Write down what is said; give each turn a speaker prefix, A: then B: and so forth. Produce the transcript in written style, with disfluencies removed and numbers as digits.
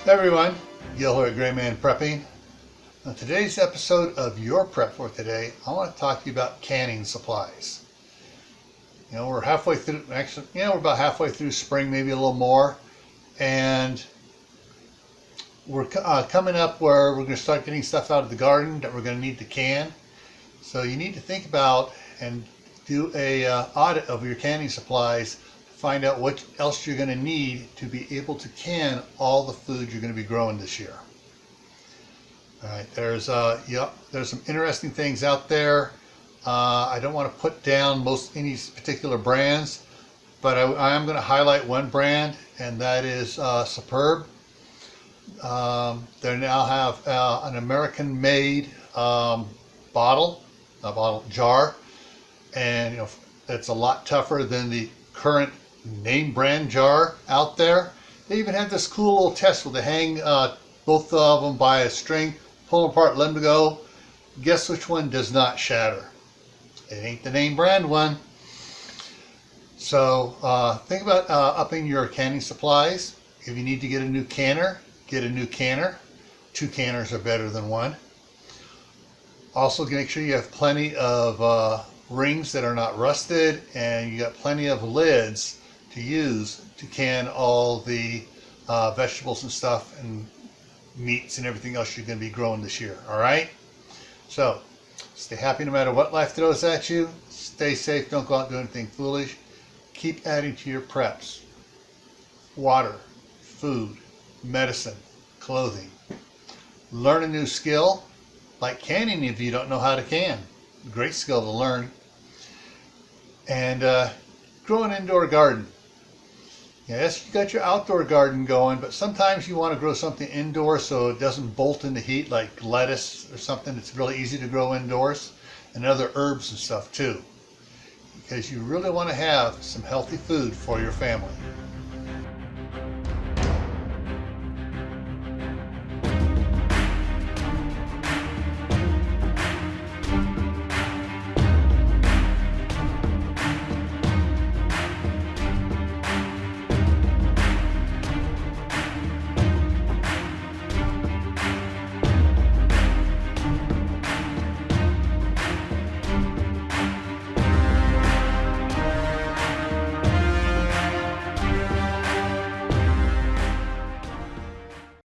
A: Hey everyone, Gil here at graymanprepping. On today's episode of Your Prep for Today, I want to talk to you about canning supplies. We're halfway through, actually, we're about halfway through spring, maybe a little more, and we're coming up where we're going to start getting stuff out of the garden that we're going to need to can. So you need to think about and do a audit of your canning supplies. Find out what else you're going to need to be able to can all the food you're going to be growing this year. All right, there's some interesting things out there. I don't want to put down any particular brands, but I am going to highlight one brand, and that is Superb. They now have an American-made jar, and it's a lot tougher than the current name brand jar out there. They even have this cool little test where they hang both of them by a string, pull them apart, let them go. Guess which one does not shatter? It ain't the name brand one. So think about upping your canning supplies. If you need to get a new canner, get a new canner. 2 canners are better than 1. Also make sure you have plenty of rings that are not rusted, and you got plenty of lids to use to can all the vegetables and stuff and meats and everything else you're going to be growing this year. All right, so stay happy no matter what life throws at you. Stay safe, don't go out and do anything foolish. Keep adding to your preps: water, food, medicine, clothing. Learn a new skill like canning if you don't know how to can. Great skill to learn. And grow an indoor garden. Yes, you got your outdoor garden going, but sometimes you want to grow something indoors so it doesn't bolt in the heat, like lettuce or something that's really easy to grow indoors, and other herbs and stuff too, because you really want to have some healthy food for your family.